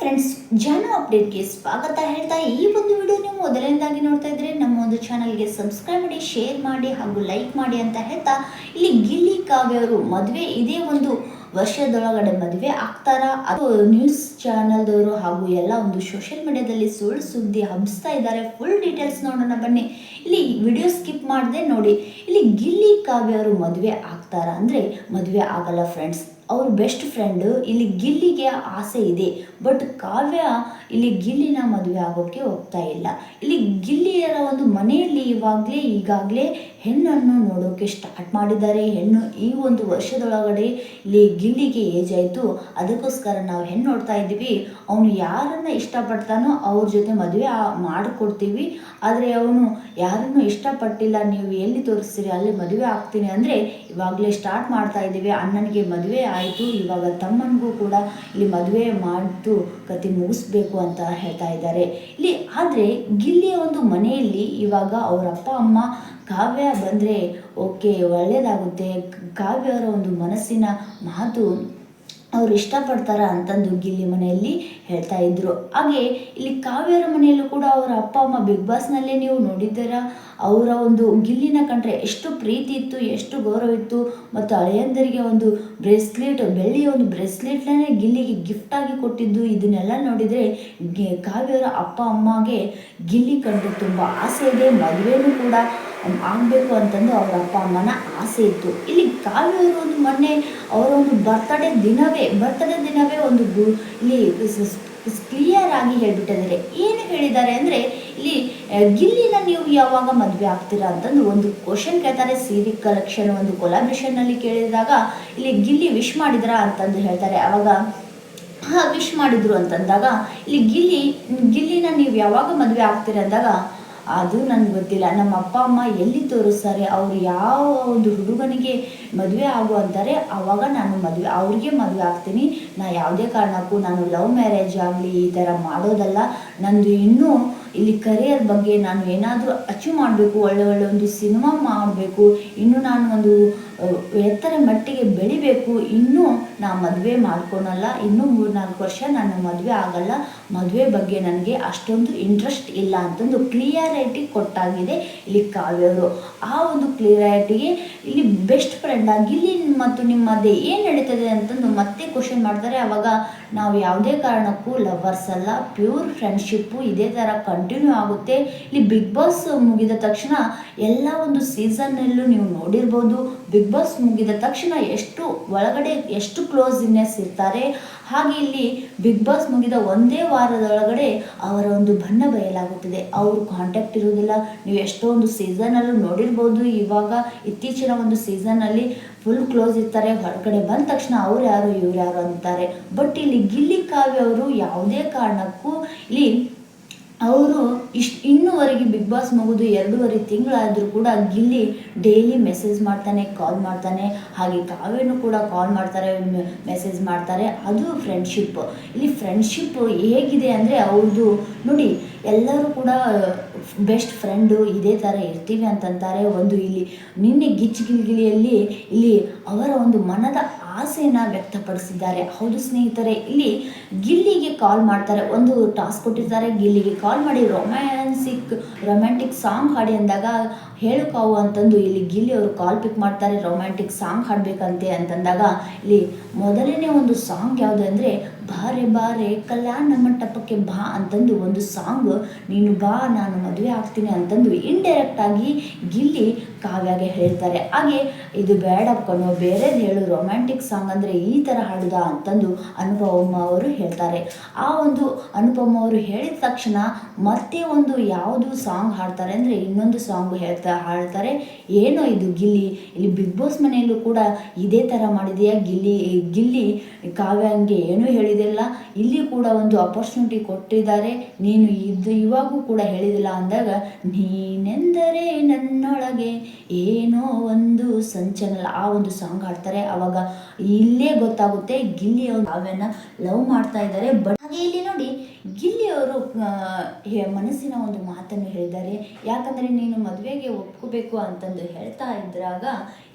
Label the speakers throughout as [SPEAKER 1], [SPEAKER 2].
[SPEAKER 1] Friends, ಜಾನು ಅಪ್ಡೇಟ್ಗೆ ಸ್ವಾಗತ ಹೇಳ್ತಾ ಈ ಒಂದು ವಿಡಿಯೋ ನೀವು ಮೊದಲನೇದಾಗಿ ನೋಡ್ತಾ ಇದ್ರೆ ನಮ್ಮ ಒಂದು ಚಾನಲ್ಗೆ ಸಬ್ಸ್ಕ್ರೈಬ್ ಮಾಡಿ, ಶೇರ್ ಮಾಡಿ ಹಾಗೂ ಲೈಕ್ ಮಾಡಿ ಅಂತ ಹೇಳ್ತಾ, ಇಲ್ಲಿ ಗಿಲ್ಲಿ ಕಾವ್ಯ ಅವರು ಮದುವೆ ಇದೇ ಒಂದು ವರ್ಷದೊಳಗಡೆ ಮದುವೆ ಆಗ್ತಾರಾ ಅದು ನ್ಯೂಸ್ ಚಾನಲ್ದವರು ಹಾಗೂ ಎಲ್ಲ ಒಂದು ಸೋಷಿಯಲ್ ಮೀಡಿಯಾದಲ್ಲಿ ಸುಳ್ಳು ಸುದ್ದಿ ಹಬ್ಬಿಸ್ತಾ ಇದ್ದಾರೆ. ಫುಲ್ ಡೀಟೇಲ್ಸ್ ನೋಡೋಣ ಬನ್ನಿ. ಇಲ್ಲಿ ವಿಡಿಯೋ ಸ್ಕಿಪ್ ಮಾಡದೆ ನೋಡಿ. ಇಲ್ಲಿ ಗಿಲ್ಲಿ ಕಾವ್ಯ ಅವರು ಮದುವೆ ಆಗ್ತಾರಾ ಅಂದರೆ ಮದುವೆ ಆಗಲ್ಲ ಫ್ರೆಂಡ್ಸ್. ಅವ್ರ ಬೆಸ್ಟ್ ಫ್ರೆಂಡ್ ಇಲ್ಲಿ ಗಿಲ್ಲಿಗೆ ಆಸೆ ಇದೆ, ಬಟ್ ಕಾವ್ಯ ಇಲ್ಲಿ ಗಿಲ್ಲಿನ ಮದುವೆ ಆಗೋಕ್ಕೆ ಹೋಗ್ತಾ ಇಲ್ಲ. ಇಲ್ಲಿ ಗಿಲ್ಲಿಯರ ಒಂದು ಮನೆಯಲ್ಲಿ ಈಗಾಗಲೇ ಹೆಣ್ಣನ್ನು ನೋಡೋಕೆ ಸ್ಟಾರ್ಟ್ ಮಾಡಿದ್ದಾರೆ. ಹೆಣ್ಣು ಈ ಒಂದು ವರ್ಷದೊಳಗಡೆ ಇಲ್ಲಿ ಗಿಲ್ಲಿಗೆ ಏಜ್ ಆಯಿತು, ಅದಕ್ಕೋಸ್ಕರ ನಾವು ಹೆಣ್ಣು ನೋಡ್ತಾ ಇದ್ದೀವಿ. ಅವನು ಯಾರನ್ನು ಇಷ್ಟಪಡ್ತಾನೋ ಅವ್ರ ಜೊತೆ ಮದುವೆ ಮಾಡಿಕೊಡ್ತೀವಿ. ಆದರೆ ಅವನು ಯಾರನ್ನು ಇಷ್ಟಪಟ್ಟಿಲ್ಲ, ನೀವು ಎಲ್ಲಿ ತೋರಿಸ್ತೀರಿ ಅಲ್ಲಿ ಮದುವೆ ಆಗ್ತೀನಿ ಅಂದರೆ ಇವಾಗಲೇ ಸ್ಟಾರ್ಟ್ ಮಾಡ್ತಾ ಇದ್ದೀವಿ. ಅಣ್ಣನಿಗೆ ಮದುವೆ ಆಯಿತು, ಇವಾಗ ತಮ್ಮನಿಗೂ ಕೂಡ ಇಲ್ಲಿ ಮದುವೆ ಮಾಡಿತು ಕತೆ ಮುಗಿಸ್ಬೇಕು ಅಂತ ಹೇಳ್ತಾ ಇದ್ದಾರೆ ಇಲ್ಲಿ. ಆದರೆ ಗಿಲ್ಲಿಯ ಒಂದು ಮನೆಯಲ್ಲಿ ಇವಾಗ ಅವರ ಅಪ್ಪ ಅಮ್ಮ ಕಾವ್ಯ ಬಂದರೆ ಓಕೆ ಒಳ್ಳೆಯದಾಗುತ್ತೆ, ಕಾವ್ಯ ಅವರ ಒಂದು ಮನಸ್ಸಿನ ಮಾತು ಅವ್ರು ಇಷ್ಟಪಡ್ತಾರ ಅಂತಂದು ಗಿಲ್ಲಿ ಮನೆಯಲ್ಲಿ ಹೇಳ್ತಾ ಇದ್ರು. ಹಾಗೆ ಇಲ್ಲಿ ಕಾವ್ಯರ ಮನೆಯಲ್ಲೂ ಕೂಡ ಅವರ ಅಪ್ಪ ಅಮ್ಮ ಬಿಗ್ ಬಾಸ್ನಲ್ಲೇ ನೀವು ನೋಡಿದ್ದೀರಾ, ಅವರ ಒಂದು ಗಿಲ್ಲಿನ ಕಂಡ್ರೆ ಎಷ್ಟು ಪ್ರೀತಿ ಇತ್ತು, ಎಷ್ಟು ಗೌರವ ಇತ್ತು. ಮತ್ತು ಹಳೆಯಂದರಿಗೆ ಒಂದು ಬ್ರೇಸ್ಲೆಟ್, ಬೆಳ್ಳಿಯ ಒಂದು ಬ್ರೇಸ್ಲೆಟ್ನೇ ಗಿಲ್ಲಿಗೆ ಗಿಫ್ಟಾಗಿ ಕೊಟ್ಟಿದ್ದು. ಇದನ್ನೆಲ್ಲ ನೋಡಿದರೆ ಕಾವ್ಯರ ಅಪ್ಪ ಅಮ್ಮಗೆ ಗಿಲ್ಲಿ ಕಂಡ್ರೆ ತುಂಬ ಆಸೆ ಇದೆ, ಮದುವೆನೂ ಕೂಡ ಆಗಬೇಕು ಅಂತಂದು ಅವರ ಅಪ್ಪ ಅಮ್ಮನ ಆಸೆ ಇತ್ತು. ಇಲ್ಲಿ ಕಾವ್ಯವರು ಒಂದು ಮೊನ್ನೆ ಅವರ ಒಂದು ಬರ್ತಡೇ ದಿನವೇ ಒಂದು ಇಲ್ಲಿ ಕ್ಲಿಯರ್ ಆಗಿ ಹೇಳ್ಬಿಟ್ಟಿದ್ದಾರೆ. ಏನು ಹೇಳಿದ್ದಾರೆ ಅಂದರೆ ಇಲ್ಲಿ ಗಿಲ್ಲಿನ ನೀವು ಯಾವಾಗ ಮದುವೆ ಆಗ್ತೀರಾ ಅಂತಂದು ಒಂದು ಕ್ವಶನ್ ಕೇಳ್ತಾರೆ. ಸೀರೆ ಕಲೆಕ್ಷನ್ ಒಂದು ಕೊಲಾಬ್ರೇಷನ್ನಲ್ಲಿ ಕೇಳಿದಾಗ ಇಲ್ಲಿ ಗಿಲ್ಲಿ ವಿಶ್ ಮಾಡಿದ್ರಾ ಅಂತಂದು ಹೇಳ್ತಾರೆ. ಆವಾಗ ವಿಶ್ ಮಾಡಿದ್ರು ಅಂತಂದಾಗ ಇಲ್ಲಿ ಗಿಲ್ಲಿನ ನೀವು ಯಾವಾಗ ಮದುವೆ ಆಗ್ತೀರಾ ಅಂದಾಗ ಅದು ನನಗೆ ಗೊತ್ತಿಲ್ಲ, ನಮ್ಮ ಅಪ್ಪ ಅಮ್ಮ ಎಲ್ಲಿ ತೋರಿಸ್ತಾರೆ, ಅವರು ಯಾವ ಒಂದು ಹುಡುಗನಿಗೆ ಮದುವೆ ಆಗು ಅಂತಾರೆ ಆವಾಗ ನಾನು ಅವ್ರಿಗೆ ಮದುವೆ ಆಗ್ತೀನಿ. ಯಾವುದೇ ಕಾರಣಕ್ಕೂ ನಾನು ಲವ್ ಮ್ಯಾರೇಜ್ ಆಗಲಿ ಈ ಥರ ಮಾಡೋದಲ್ಲ. ನಂದು ಇನ್ನೂ ಇಲ್ಲಿ ಕರಿಯರ್ ಬಗ್ಗೆ ನಾನು ಏನಾದರೂ ಅಚೀವ್ ಮಾಡಬೇಕು, ಒಳ್ಳೆ ಒಂದು ಸಿನಿಮಾ ಮಾಡಬೇಕು, ಇನ್ನೂ ನಾನು ಒಂದು ಎತ್ತರ ಮಟ್ಟಿಗೆ ಬೆಳಿಬೇಕು, ಇನ್ನೂ ನಾನು ಮದುವೆ ಮಾಡ್ಕೊಳಲ್ಲ, ಇನ್ನೂ 3-4 ವರ್ಷ ನಾನು ಮದುವೆ ಆಗಲ್ಲ, ಮದುವೆ ಬಗ್ಗೆ ನನಗೆ ಅಷ್ಟೊಂದು ಇಂಟ್ರೆಸ್ಟ್ ಇಲ್ಲ ಅಂತಂದು ಕ್ಲಿಯರಿಟಿ ಕೊಟ್ಟಾಗಿದೆ ಇಲ್ಲಿ ಕಾವ್ಯವರು. ಆ ಒಂದು ಕ್ಲಿಯರಿಟಿಗೆ ಇಲ್ಲಿ ಬೆಸ್ಟ್ ಫ್ರೆಂಡ್ ಆಗಿ ಗಿಲ್ಲಿ ಮತ್ತು ನಿಮ್ಮ ಮಧ್ಯೆ ಏನು ನಡೀತದೆ ಅಂತಂದು ಮತ್ತೆ ಕ್ವಶನ್ ಮಾಡ್ತಾರೆ. ಆವಾಗ ನಾವು ಯಾವುದೇ ಕಾರಣಕ್ಕೂ ಲವರ್ಸ್ ಅಲ್ಲ, ಪ್ಯೂರ್ ಫ್ರೆಂಡ್ಶಿಪ್ಪು ಇದೇ ಥರ ಕಂಟಿನ್ಯೂ ಆಗುತ್ತೆ. ಇಲ್ಲಿ ಬಿಗ್ ಬಾಸ್ ಮುಗಿದ ತಕ್ಷಣ ಎಲ್ಲ ಒಂದು ಸೀಸನ್ನಲ್ಲೂ ನೀವು ನೋಡಿರ್ಬೋದು, ಬಿಗ್ ಬಾಸ್ ಮುಗಿದ ತಕ್ಷಣ ಎಷ್ಟು ಕ್ಲೋಸ್ನೆಸ್ ಇರ್ತಾರೆ. ಹಾಗೆ ಇಲ್ಲಿ ಬಿಗ್ ಬಾಸ್ ಮುಗಿದ ಒಂದೇ ವಾರದೊಳಗಡೆ ಅವರ ಒಂದು ಬಣ್ಣ ಬಯಲಾಗುತ್ತದೆ. ಅವರು ಕಾಂಟ್ಯಾಕ್ಟ್ ಇರೋದಿಲ್ಲ. ನೀವು ಎಷ್ಟೋ ಒಂದು ಸೀಸನಲ್ಲೂ ನೋಡಿರ್ಬೋದು. ಇವಾಗ ಇತ್ತೀಚಿನ ಒಂದು ಸೀಸನ್ನಲ್ಲಿ ಫುಲ್ ಕ್ಲೋಸ್ ಇರ್ತಾರೆ, ಹೊರಗಡೆ ಬಂದ ತಕ್ಷಣ ಅವ್ರು ಯಾರು ಇವ್ರು ಯಾರು ಅಂತಾರೆ. ಬಟ್ ಇಲ್ಲಿ ಗಿಲ್ಲಿ ಕಾವ್ಯ ಅವರು ಯಾವುದೇ ಕಾರಣಕ್ಕೂ ಇಲ್ಲಿ ಅವರು ಇನ್ನೂವರೆಗೆ ಬಿಗ್ ಬಾಸ್ ಮುಗಿದು 2.5 ತಿಂಗಳಾದರೂ ಕೂಡ ಗಿಲ್ಲಿ ಡೈಲಿ ಮೆಸೇಜ್ ಮಾಡ್ತಾನೆ, ಕಾಲ್ ಮಾಡ್ತಾನೆ. ಹಾಗೆ ಕಾವ್ಯನೂ ಕೂಡ ಕಾಲ್ ಮಾಡ್ತಾರೆ, ಮೆಸೇಜ್ ಮಾಡ್ತಾರೆ. ಅದು ಫ್ರೆಂಡ್ಶಿಪ್. ಇಲ್ಲಿ ಫ್ರೆಂಡ್ಶಿಪ್ ಹೇಗಿದೆ ಅಂದರೆ ಅವ್ರದ್ದು ನೋಡಿ, ಎಲ್ಲರೂ ಕೂಡ ಬೆಸ್ಟ್ ಫ್ರೆಂಡು ಇದೇ ಥರ ಇರ್ತೀವಿ ಅಂತಂತಾರೆ. ಒಂದು ಇಲ್ಲಿ ನಿನ್ನೆ ಗಿಲಿಯಲ್ಲಿ ಇಲ್ಲಿ ಅವರ ಒಂದು ಮನದ ಆಸೆಯನ್ನು ವ್ಯಕ್ತಪಡಿಸಿದ್ದಾರೆ. ಹೌದು ಸ್ನೇಹಿತರೆ, ಇಲ್ಲಿ ಗಿಲ್ಲಿಗೆ ಕಾಲ್ ಮಾಡ್ತಾರೆ, ಒಂದು ಟಾಸ್ಕ್ ಕೊಟ್ಟಿರ್ತಾರೆ, ಗಿಲ್ಲಿಗೆ ಕಾಲ್ ಮಾಡಿ ರೊಮ್ಯಾಂಟಿಕ್ ಸಾಂಗ್ ಹಾಡಿ ಅಂದಾಗ ಹೇಳು ಕಾವು ಅಂತಂದು ಇಲ್ಲಿ ಗಿಲ್ಲಿ ಅವರು ಕಾಲ್ ಪಿಕ್ ಮಾಡ್ತಾರೆ. ರೊಮ್ಯಾಂಟಿಕ್ ಸಾಂಗ್ ಹಾಡಬೇಕಂತೆ ಅಂತಂದಾಗ ಇಲ್ಲಿ ಮೊದಲನೇ ಒಂದು ಸಾಂಗ್ ಯಾವುದು ಅಂದರೆ ಬಾರೆ ಕಲ್ಯಾಣ ಮಂಟಪಕ್ಕೆ ಬಾ ಅಂತಂದು ಒಂದು ಸಾಂಗ್, ನೀನು ಬಾ ನಾನು ಮದುವೆ ಆಗ್ತೀನಿ ಅಂತಂದು ಇಂಡೈರೆಕ್ಟ್ ಆಗಿ ಗಿಲ್ಲಿ ಕಾವ್ಯಾಗೆ ಹೇಳ್ತಾರೆ. ಹಾಗೆ ಇದು ಬೇಡಕ್ಕನೋ ಬೇರೆದು ಹೇಳು, ರೊಮ್ಯಾಂಟಿಕ್ ಸಾಂಗ್ ಅಂದರೆ ಈ ಥರ ಹಾಡುದ ಅಂತಂದು ಅನುಪಮ ಅವರು ಹೇಳ್ತಾರೆ. ಆ ಒಂದು ಅನುಪಮ ಅವರು ಹೇಳಿದ ತಕ್ಷಣ ಮತ್ತೆ ಒಂದು ಯಾವುದು ಸಾಂಗ್ ಹಾಡ್ತಾರೆ ಅಂದರೆ ಇನ್ನೊಂದು ಸಾಂಗ್ ಹಾಡ್ತಾರೆ. ಏನೋ ಇದು ಗಿಲ್ಲಿ ಇಲ್ಲಿ ಬಿಗ್ ಬಾಸ್ ಮನೆಯಲ್ಲೂ ಕೂಡ ಇದೇ ಥರ ಮಾಡಿದೆಯಾ, ಗಿಲ್ಲಿ ಕಾವ್ಯಂಗೆ ಏನೂ ಹೇಳಿದಿಲ್ಲ, ಇಲ್ಲಿ ಕೂಡ ಒಂದು ಅಪರ್ಚುನಿಟಿ ಕೊಟ್ಟಿದ್ದಾರೆ, ನೀನು ಇವಾಗೂ ಕೂಡ ಹೇಳಿದಿಲ್ಲ ಅಂದಾಗ ನೀನೆಂದರೆ ನನ್ನೊಳಗೆ ಏನೋ ಒಂದು ಸಂಚಲನ ಆ ಒಂದು ಸಾಂಗ್ ಹಾಡ್ತಾರೆ. ಅವಾಗ ಇಲ್ಲೇ ಗೊತ್ತಾಗುತ್ತೆ ಗಿಲ್ಲಿ ಅವರು ಕಾವ್ಯನ ಲವ್ ಮಾಡ್ತಾ ಇದ್ದಾರೆ. ಬಟ್ ಹಾಗೆ ಇಲ್ಲಿ ನೋಡಿ, ಗಿಲ್ಲಿ ಅವರು ಮನಸ್ಸಿನ ಒಂದು ಮಾತನ್ನು ಹೇಳಿದ್ದಾರೆ. ಯಾಕಂದರೆ ನೀನು ಮದುವೆಗೆ ಒಪ್ಕೋಬೇಕು ಅಂತಂದು ಹೇಳ್ತಾ ಇದ್ರಾಗ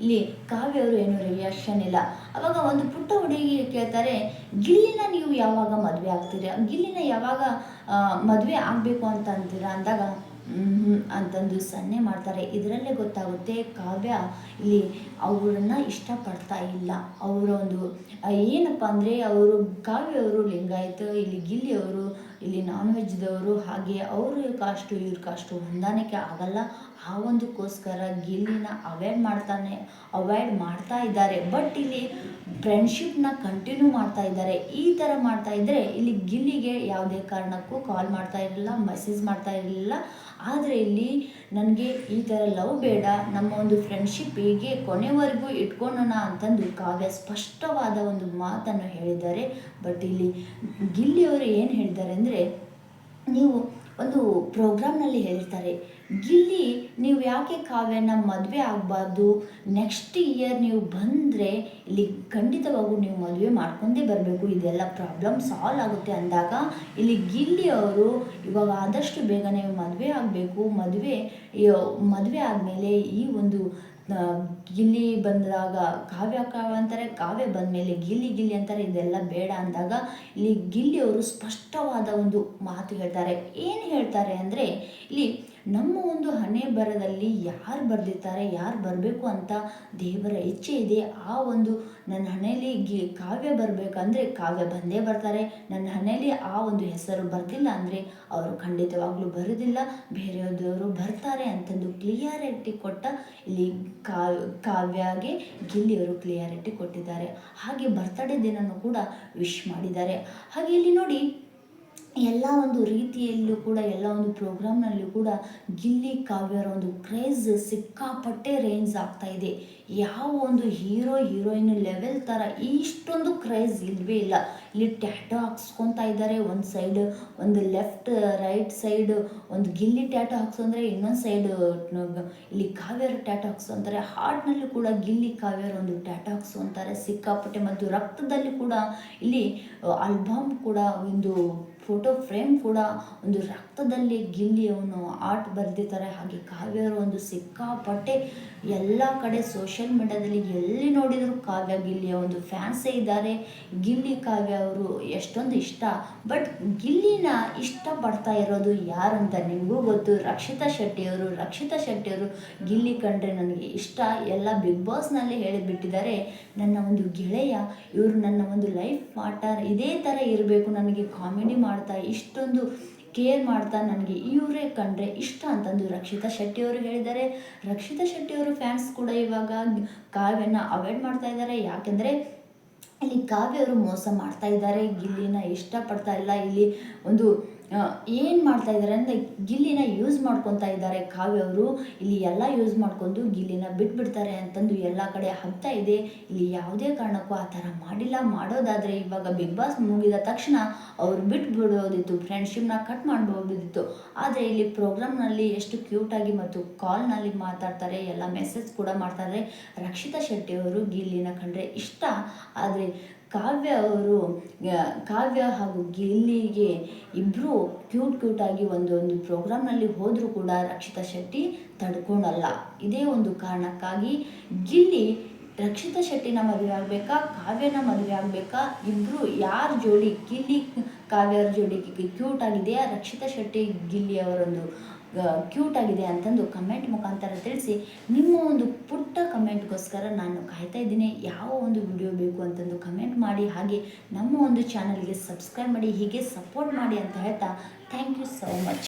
[SPEAKER 1] ಇಲ್ಲಿ ಕಾವ್ಯ ಅವರು ಏನು ರಿಯಾಕ್ಷನ್ ಇಲ್ಲ. ಅವಾಗ ಒಂದು ಪುಟ್ಟ ಹುಡುಗಿ ಕೇಳ್ತಾರೆ, ಗಿಲ್ಲಿನ ನೀವು ಯಾವಾಗ ಮದುವೆ ಆಗ್ತೀರಾ, ಗಿಲ್ಲಿನ ಯಾವಾಗ ಮದುವೆ ಆಗಬೇಕು ಅಂತ ಅಂತೀರಾ ಅಂದಾಗ ಅಂತಂದು ಸನ್ನೆ ಮಾಡ್ತಾರೆ. ಇದರಲ್ಲೇ ಗೊತ್ತಾಗುತ್ತೆ ಕಾವ್ಯ ಇಲ್ಲಿ ಅವರನ್ನು ಇಷ್ಟಪಡ್ತಾ ಇಲ್ಲ. ಅವರ ಒಂದು ಏನಪ್ಪ ಅಂದರೆ ಅವರು ಕಾವ್ಯ ಅವರು ಲಿಂಗಾಯತ, ಇಲ್ಲಿ ಗಿಲ್ಲಿ ಅವರು ಇಲ್ಲಿ ನಾನ್ ವೆಜ್ದವರು, ಹಾಗೆ ಅವರು ಕಾಸ್ಟು ಇವ್ರ ಕಾಸ್ಟು ಹೊಂದಾಣಿಕೆ ಆಗಲ್ಲ. ಆ ಒಂದಕ್ಕೋಸ್ಕರ ಗಿಲ್ಲಿನ ಅವಾಯ್ಡ್ ಮಾಡ್ತಾ ಇದ್ದಾರೆ. ಬಟ್ ಇಲ್ಲಿ ಫ್ರೆಂಡ್ಶಿಪ್ನ ಕಂಟಿನ್ಯೂ ಮಾಡ್ತಾ ಇದ್ದಾರೆ. ಈ ಥರ ಮಾಡ್ತಾ ಇದ್ದರೆ ಇಲ್ಲಿ ಗಿಲ್ಲಿಗೆ ಯಾವುದೇ ಕಾರಣಕ್ಕೂ ಕಾಲ್ ಮಾಡ್ತಾ ಇರಲಿಲ್ಲ, ಮೆಸೇಜ್ ಮಾಡ್ತಾ ಇರಲಿಲ್ಲ. ಆದರೆ ಇಲ್ಲಿ ನನಗೆ ಈ ಥರ ಲವ್ ಬೇಡ, ನಮ್ಮ ಒಂದು ಫ್ರೆಂಡ್ಶಿಪ್ ಹೀಗೆ ಕೊನೆವರೆಗೂ ಇಟ್ಕೊಳ್ಳೋಣ ಅಂತಂದು ಕಾವ್ಯ ಸ್ಪಷ್ಟವಾದ ಒಂದು ಮಾತನ್ನು ಹೇಳಿದ್ದಾರೆ. ಬಟ್ ಇಲ್ಲಿ ಗಿಲ್ಲಿಯವರು ಏನು ಹೇಳಿದ್ದಾರೆ ಅಂದರೆ, ನೀವು ಒಂದು ಪ್ರೋಗ್ರಾಮ್ನಲ್ಲಿ ಹೇಳಿರ್ತಾರೆ, ಗಿಲ್ಲಿ ನೀವು ಯಾಕೆ ಕಾವ್ಯನ ಮದುವೆ ಆಗಬಾರ್ದು, ನೆಕ್ಸ್ಟ್ ಇಯರ್ ನೀವು ಬಂದರೆ ಇಲ್ಲಿ ಖಂಡಿತವಾಗೂ ನೀವು ಮದುವೆ ಮಾಡ್ಕೊಂಡೇ ಬರಬೇಕು, ಇದೆಲ್ಲ ಪ್ರಾಬ್ಲಮ್ ಸಾಲ್ವ್ ಆಗುತ್ತೆ ಅಂದಾಗ ಇಲ್ಲಿ ಗಿಲ್ಲಿ ಅವರು ಇವಾಗ ಆದಷ್ಟು ಬೇಗ ನೀವು ಮದುವೆ ಆಗಬೇಕು, ಮದುವೆ ಆದಮೇಲೆ ಈ ಒಂದು ಗಿಲ್ಲಿ ಬಂದಾಗ ಕಾವ್ಯ ಅಂತಾರೆ, ಕಾವ್ಯ ಬಂದಮೇಲೆ ಗಿಲ್ಲಿ ಅಂತಾರೆ, ಇದೆಲ್ಲ ಬೇಡ ಅಂದಾಗ ಇಲ್ಲಿ ಗಿಲ್ಲಿಯವರು ಸ್ಪಷ್ಟವಾದ ಒಂದು ಮಾತು ಹೇಳ್ತಾರೆ. ಏನು ಹೇಳ್ತಾರೆ ಅಂದರೆ, ಇಲ್ಲಿ ನಮ್ಮ ಒಂದು ಹಣೆ ಬರದಲ್ಲಿ ಯಾರು ಬರೆದಿರ್ತಾರೆ, ಯಾರು ಬರಬೇಕು ಅಂತ ದೇವರ ಇಚ್ಛೆ ಇದೆ. ಆ ಒಂದು ನನ್ನ ಹಣೆಯಲ್ಲಿ ಕಾವ್ಯ ಬರಬೇಕಂದ್ರೆ ಕಾವ್ಯ ಬಂದೇ ಬರ್ತಾರೆ. ನನ್ನ ಹಣೆಯಲ್ಲಿ ಆ ಒಂದು ಹೆಸರು ಬರ್ತಿಲ್ಲ ಅಂದರೆ ಅವರು ಖಂಡಿತವಾಗ್ಲೂ ಬರೋದಿಲ್ಲ, ಬೇರೆಯವರು ಬರ್ತಾರೆ ಅಂತಂದು ಕ್ಲಿಯಾರಿಟಿ ಕೊಟ್ಟ ಇಲ್ಲಿ ಕಾವ್ಯಗೆ ಗಿಲ್ಲಿಯವರು ಕ್ಲಿಯಾರಿಟಿ ಕೊಟ್ಟಿದ್ದಾರೆ. ಹಾಗೆ ಬರ್ತಡೇ ದಿನನೂ ಕೂಡ ವಿಶ್ ಮಾಡಿದ್ದಾರೆ. ಹಾಗೆ ಇಲ್ಲಿ ನೋಡಿ, ಎಲ್ಲ ಒಂದು ರೀತಿಯಲ್ಲೂ ಕೂಡ ಎಲ್ಲ ಒಂದು ಪ್ರೋಗ್ರಾಮ್ನಲ್ಲೂ ಕೂಡ ಗಿಲ್ಲಿ ಕಾವ್ಯರ ಒಂದು ಕ್ರೇಜ್ ಸಿಕ್ಕಾಪಟ್ಟೆ ರೇಂಜ್ ಆಗ್ತಾ ಇದೆ. ಯಾವ ಒಂದು ಹೀರೋಯಿನ್ ಲೆವೆಲ್ ಥರ ಇಷ್ಟೊಂದು ಕ್ರೇಜ್ ಇಲ್ಲವೇ ಇಲ್ಲ. ಇಲ್ಲಿ ಟ್ಯಾಟೋ ಹಾಕ್ಸ್ಕೊತಾ ಇದ್ದಾರೆ, ಒಂದು ಸೈಡ್ ಒಂದು ಲೆಫ್ಟ್ ರೈಟ್ ಸೈಡ್ ಒಂದು ಗಿಲ್ಲಿ ಟ್ಯಾಟೋ ಹಾಕ್ಸೋಂದ್ರೆ, ಇನ್ನೊಂದು ಸೈಡ್ ಇಲ್ಲಿ ಕಾವ್ಯರ ಟ್ಯಾಟೋ ಹಾಕ್ಸೋಂತಾರೆ. ಹಾರ್ಟ್ನಲ್ಲೂ ಕೂಡ ಗಿಲ್ಲಿ ಕಾವ್ಯರ ಒಂದು ಟ್ಯಾಟೋ ಹಾಕ್ಸೋಂತಾರೆ ಸಿಕ್ಕಾಪಟ್ಟೆ. ಮತ್ತು ರಕ್ತದಲ್ಲಿ ಕೂಡ ಇಲ್ಲಿ ಆಲ್ಬಮ್ ಕೂಡ ಒಂದು ಫೋಟೋ ಫ್ರೇಮ್ ಕೂಡ ಒಂದು ರಕ್ತದಲ್ಲಿ ಗಿಲ್ಲಿಯವನು ಆರ್ಟ್ ಬರೆದಿದ್ದಾರೆ. ಹಾಗೆ ಕಾವ್ಯರು ಒಂದು ಸಿಕ್ಕಾಪಟ್ಟೆ ಎಲ್ಲ ಕಡೆ ಸೋಷಿಯಲ್ ಮೀಡಿಯಾದಲ್ಲಿ ಎಲ್ಲಿ ನೋಡಿದರೂ ಕಾವ್ಯ ಗಿಲ್ಲಿಯ ಒಂದು ಫ್ಯಾನ್ಸೇ ಇದ್ದಾರೆ. ಗಿಲ್ಲಿ ಕಾವ್ಯ ಅವರು ಎಷ್ಟೊಂದು ಇಷ್ಟ. ಬಟ್ ಗಿಲ್ಲಿನ ಇಷ್ಟಪಡ್ತಾ ಇರೋದು ಯಾರು ಅಂತ ನಿಮಗೂ ಗೊತ್ತು, ರಕ್ಷಿತಾ ಶೆಟ್ಟಿಯವರು ಗಿಲ್ಲಿ ಕಂಡ್ರೆ ನನಗೆ ಇಷ್ಟ, ಎಲ್ಲ ಬಿಗ್ ಬಾಸ್ನಲ್ಲಿ ಹೇಳಿಬಿಟ್ಟಿದ್ದಾರೆ, ನನ್ನ ಒಂದು ಗೆಳೆಯ ಇವರು, ನನ್ನ ಒಂದು ಲೈಫ್ ಪಾರ್ಟ್ನರ್, ಇದೇ ಥರ ಇರಬೇಕು, ನನಗೆ ಕಾಮಿಡಿ ಮಾಡ್ತಾ ಇಷ್ಟೊಂದು ಕೇರ್ ಮಾಡ್ತಾ ನನಗೆ ಇವರೇ ಕಂಡ್ರೆ ಇಷ್ಟ ಅಂತಂದು ರಕ್ಷಿತಾ ಶೆಟ್ಟಿಯವರು ಹೇಳಿದ್ದಾರೆ. ರಕ್ಷಿತಾ ಶೆಟ್ಟಿಯವರು ಫ್ಯಾನ್ಸ್ ಕೂಡ ಇವಾಗ ಕಾವ್ಯನ ಅವಾಯ್ಡ್ ಮಾಡ್ತಾ ಇದ್ದಾರೆ. ಯಾಕೆಂದರೆ ಇಲ್ಲಿ ಕಾವ್ಯವರು ಮೋಸ ಮಾಡ್ತಾ ಇದ್ದಾರೆ, ಗಿಲ್ಲಿನ ಇಷ್ಟಪಡ್ತಾ ಇಲ್ಲ. ಇಲ್ಲಿ ಒಂದು ಏನು ಮಾಡ್ತಾ ಇದ್ದಾರೆ ಅಂದರೆ ಗಿಲ್ಲಿನ ಯೂಸ್ ಮಾಡ್ಕೊತಾ ಇದ್ದಾರೆ ಕಾವ್ಯವರು. ಇಲ್ಲಿ ಎಲ್ಲ ಯೂಸ್ ಮಾಡ್ಕೊಂಡು ಗಿಲ್ಲಿನ ಬಿಟ್ಬಿಡ್ತಾರೆ ಅಂತಂದು ಎಲ್ಲ ಕಡೆ ಹಬ್ತಾ ಇದೆ. ಇಲ್ಲಿ ಯಾವುದೇ ಕಾರಣಕ್ಕೂ ಆ ಥರ ಮಾಡಿಲ್ಲ. ಮಾಡೋದಾದರೆ ಇವಾಗ ಬಿಗ್ ಬಾಸ್ ಮುಗಿದ ತಕ್ಷಣ ಅವರು ಬಿಟ್ಬಿಡೋದಿತ್ತು, ಫ್ರೆಂಡ್ಶಿಪ್ನ ಕಟ್ ಮಾಡ್ಬೋದಿತ್ತು. ಆದರೆ ಇಲ್ಲಿ ಪ್ರೋಗ್ರಾಮ್ನಲ್ಲಿ ಎಷ್ಟು ಕ್ಯೂಟಾಗಿ ಮತ್ತು ಕಾಲ್ನಲ್ಲಿ ಮಾತಾಡ್ತಾರೆ, ಎಲ್ಲ ಮೆಸೇಜ್ ಕೂಡ ಮಾಡ್ತಾರೆ. ರಕ್ಷಿತಾ ಶೆಟ್ಟಿಯವರು ಗಿಲ್ಲಿನ ಕಂಡ್ರೆ ಇಷ್ಟ. ಆದರೆ ಕಾವ್ಯ ಹಾಗೂ ಗಿಲ್ಲಿಗೆ ಇಬ್ಬರು ಕ್ಯೂಟಾಗಿ ಒಂದೊಂದು ಪ್ರೋಗ್ರಾಮ್ನಲ್ಲಿ ಹೋದರೂ ಕೂಡ ರಕ್ಷಿತಾ ಶೆಟ್ಟಿ ತಡ್ಕೊಳಲ್ಲ. ಇದೇ ಒಂದು ಕಾರಣಕ್ಕಾಗಿ ಗಿಲ್ಲಿ ರಕ್ಷಿತಾ ಶೆಟ್ಟಿನ ಮದುವೆ ಆಗಬೇಕಾ, ಕಾವ್ಯನ ಮದುವೆ ಆಗಬೇಕಾ, ಇಬ್ಬರು ಯಾರ ಜೋಡಿ, ಗಿಲ್ಲಿ ಕಾವ್ಯರ ಜೋಡಿ ಕ್ಯೂಟ್ ಆಗಿದೆಯಾ, ರಕ್ಷಿತಾ ಶೆಟ್ಟಿ ಗಿಲ್ಲಿಯವರೊಂದು ಕ್ಯೂಟ್ ಆಗಿದೆ ಅಂತಂದು ಕಮೆಂಟ್ ಮುಖಾಂತರ ತಿಳಿಸಿ. ನಿಮ್ಮ ಒಂದು ಪುಟ್ಟ ಕಮೆಂಟ್ಗೋಸ್ಕರ ನಾನು ಕಾಯ್ತಾ ಇದ್ದೀನಿ. ಯಾವ ಒಂದು ವಿಡಿಯೋ ಬೇಕು ಅಂತಂದು ಕಮೆಂಟ್ ಮಾಡಿ. ಹಾಗೆ ನಮ್ಮ ಒಂದು ಚಾನಲ್ಗೆ ಸಬ್ಸ್ಕ್ರೈಬ್ ಮಾಡಿ, ಹೀಗೆ ಸಪೋರ್ಟ್ ಮಾಡಿ ಅಂತ ಹೇಳ್ತಾ ಥ್ಯಾಂಕ್ ಯು ಸೋ ಮಚ್.